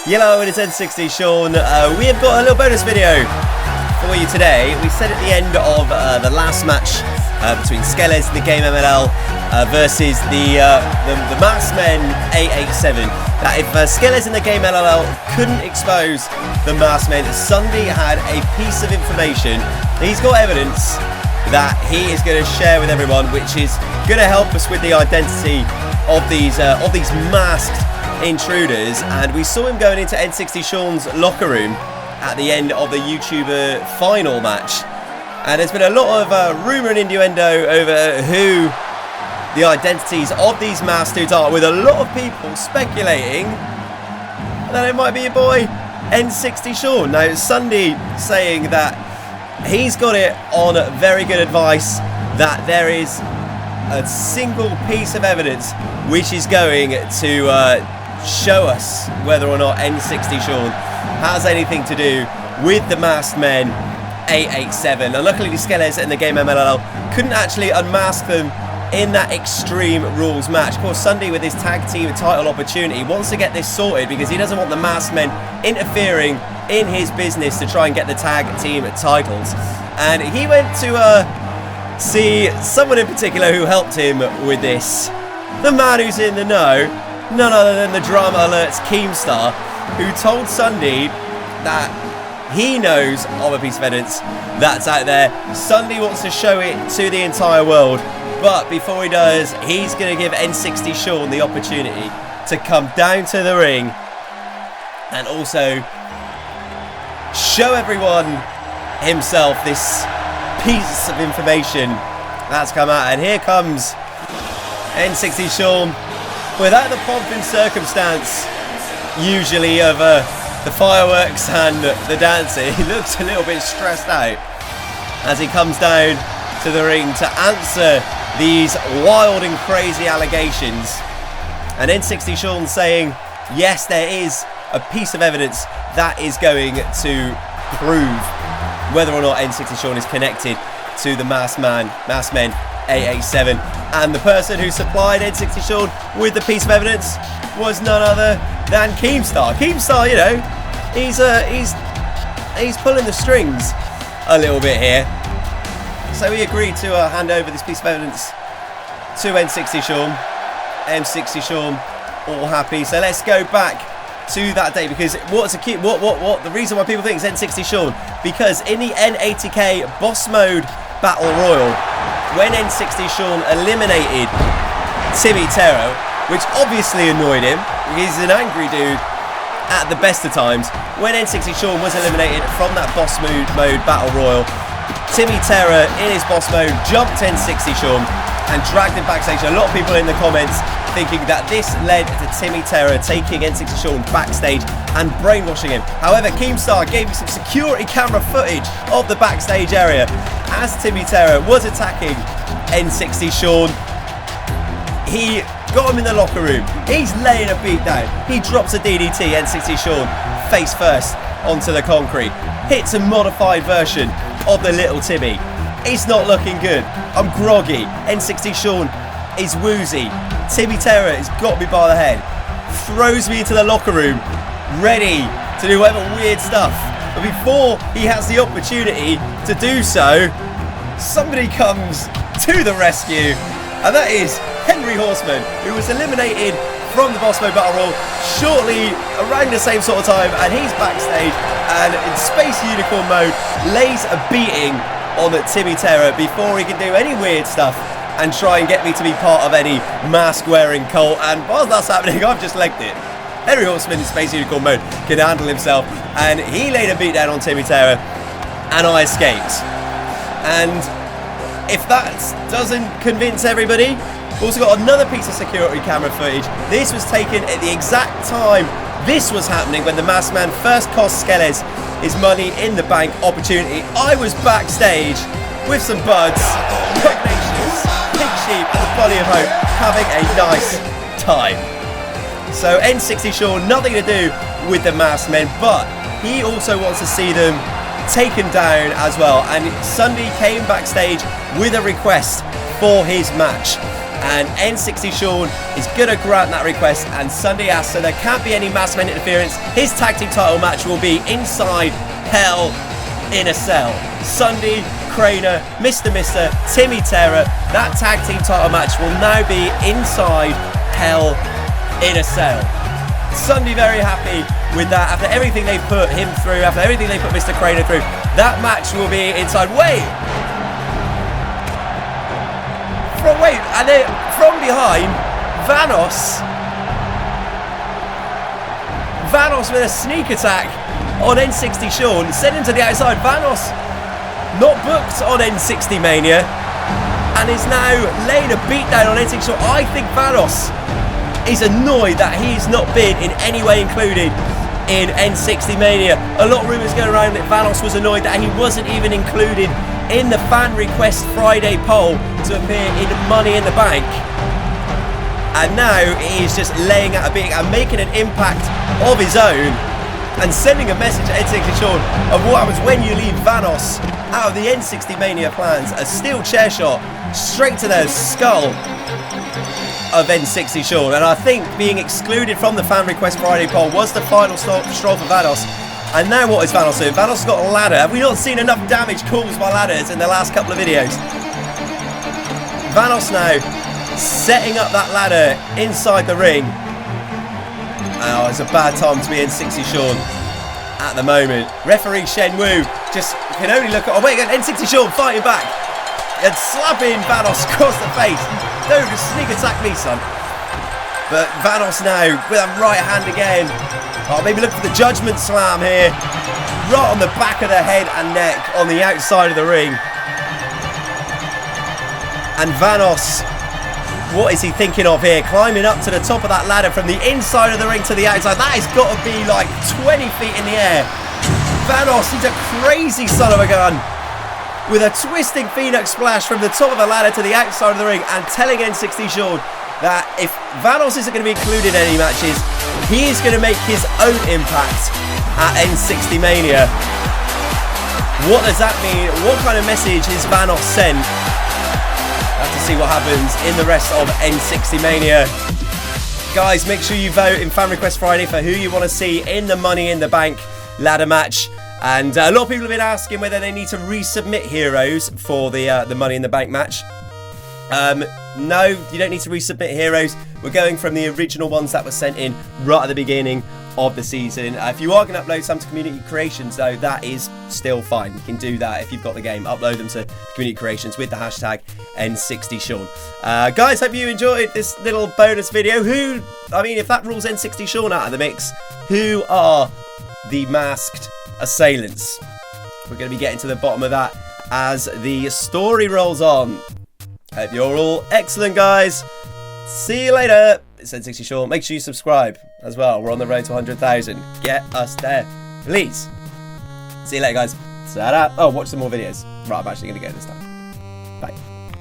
Hello, it is N60Sean. We have got a little bonus video for you today. We said at the end of the last match between Skeles in the game MLL versus the Maskmen 887 that if Skeles in the game MLL couldn't expose the Maskmen, Ssundee had a piece of information. He's got evidence that he is going to share with everyone, which is going to help us with the identity of these masked intruders. And we saw him going into N60Sean's locker room at the end of the YouTuber final match, and there's been a lot of rumour and innuendo over who the identities of these masked dudes are, with a lot of people speculating that it might be your boy N60Sean. Now Ssundee saying that he's got it on very good advice that there is a single piece of evidence which is going to show us whether or not N60Sean has anything to do with the Masked Men 887. And luckily the Skeles in the game MLL couldn't actually unmask them in that Extreme Rules match. Of course, Ssundee, with his tag team title opportunity, wants to get this sorted because he doesn't want the Masked Men interfering in his business to try and get the tag team titles. And he went to see someone in particular who helped him with this. The man who's in the know, none other than the Drama Alert's Keemstar, who told Ssundee that he knows of a piece of evidence that's out there. Ssundee wants to show it to the entire world, but before he does, he's going to give N60Sean the opportunity to come down to the ring and also show everyone himself this piece of information that's come out. And here comes N60Sean, without the pomp and circumstance usually of the fireworks and the dancing. He looks a little bit stressed out as he comes down to the ring to answer these wild and crazy allegations. And N60Sean saying, yes, there is a piece of evidence that is going to prove whether or not N60Sean is connected to the Masked Men 887. And the person who supplied N60Sean with the piece of evidence was none other than Keemstar. Keemstar, you know, he's pulling the strings a little bit here. So he agreed to hand over this piece of evidence to N60Sean. N60Sean all happy. So let's go back to that day, because the reason why people think it's N60Sean, because in the N80K Boss Mode Battle Royal, when N60Sean eliminated Timmy Terror, which obviously annoyed him, he's an angry dude at the best of times. When N60Sean was eliminated from that Boss Mode Battle Royal, Timmy Terror in his Boss Mode jumped N60Sean and dragged him backstage. A lot of people in the comments thinking that this led to Timmy Terror taking N60Sean backstage and brainwashing him. However, Keemstar gave me some security camera footage of the backstage area as Timmy Terror was attacking N60Sean. He got him in the locker room. He's laying a beat down. He drops a DDT, N60Sean face first onto the concrete. Hits a modified version of the little Timmy. It's not looking good. I'm groggy. N60Sean is woozy. Timmy Terror has got me by the head. Throws me into the locker room, ready to do whatever weird stuff. But before he has the opportunity to do so, somebody comes to the rescue, and that is Henry Horseman, who was eliminated from the Boss Mode Battle Royal shortly around the same sort of time, and he's backstage and in Space Unicorn mode lays a beating on Timmy Terror before he can do any weird stuff and try and get me to be part of any mask-wearing cult. And while that's happening, I've just legged it. Henry Horseman in Space Unicorn mode can handle himself, and he laid a beatdown on Timmy Terror, and I escaped. And if that doesn't convince everybody, we've also got another piece of security camera footage. This was taken at the exact time this was happening, when the Masked Man first cost Skeles his money in the bank opportunity. I was backstage with some buds, Pugnacious, Pink Sheep, and the Body of Hope, having a nice time. So N60Sean, nothing to do with the Masked Men, but he also wants to see them taken down as well. And Ssundee came backstage with a request for his match. And N60Sean is going to grant that request, and Ssundee asks, so there can't be any mass event interference. His tag team title match will be inside Hell in a Cell. Ssundee, Craner, Mr. Timmy Terror. That tag team title match will now be inside Hell in a Cell. Ssundee very happy with that. After everything they put him through, after everything they put Mr. Craner through, that match will be inside. And then from behind, Vanoss with a sneak attack on N60Sean, sent him to the outside. Vanoss not booked on N60Mania and is now laying a beatdown on N60Sean. I think Vanoss is annoyed that he's not been in any way included in N60Mania. A lot of rumours going around that Vanoss was annoyed that he wasn't even included in the fan request Friday poll to appear in Money in the Bank. And now he is just laying out a beating and making an impact of his own and sending a message to N60Sean of what happens when you leave Vanoss out of the N60Mania plans. A steel chair shot straight to the skull of N60Sean, and I think being excluded from the fan request Friday poll was the final straw for Vanoss. And now what is Vanoss doing? Vanoss got a ladder. Have we not seen enough damage caused by ladders in the last couple of videos? Vanoss now setting up that ladder inside the ring. Oh, it's a bad time to be N60Sean at the moment. Referee Shen Wu just can only look at... Oh, wait, N60Sean fighting back and slapping Vanoss across the face. Don't just sneak attack me, son. But Vanoss now with a right hand again. Oh, maybe look for the judgment slam here. Right on the back of the head and neck on the outside of the ring. And Vanoss, what is he thinking of here? Climbing up to the top of that ladder from the inside of the ring to the outside. That has got to be like 20 feet in the air. Vanoss, he's a crazy son of a gun. With a twisting Phoenix splash from the top of the ladder to the outside of the ring, and telling N60Sean that if Vanoss isn't going to be included in any matches, he is going to make his own impact at N60Mania. What does that mean? What kind of message is Vanoss sent? We'll have to see what happens in the rest of N60Mania. Guys, make sure you vote in Fan Request Friday for who you want to see in the Money in the Bank ladder match. And a lot of people have been asking whether they need to resubmit heroes for the Money in the Bank match. No, you don't need to resubmit heroes. We're going from the original ones that were sent in right at the beginning of the season. If you are going to upload some to Community Creations, though, that is still fine. You can do that if you've got the game. Upload them to Community Creations with the hashtag N60Sean. Guys, hope you enjoyed this little bonus video. If that rules N60Sean out of the mix, who are the masked assailants? We're going to be getting to the bottom of that as the story rolls on. Hope you're all excellent, guys. See you later. It's N60Sean. Make sure you subscribe as well. We're on the road to 100,000. Get us there, please. See you later, guys. Ta-da. Oh, watch some more videos. Right, I'm actually going to go this time. Bye.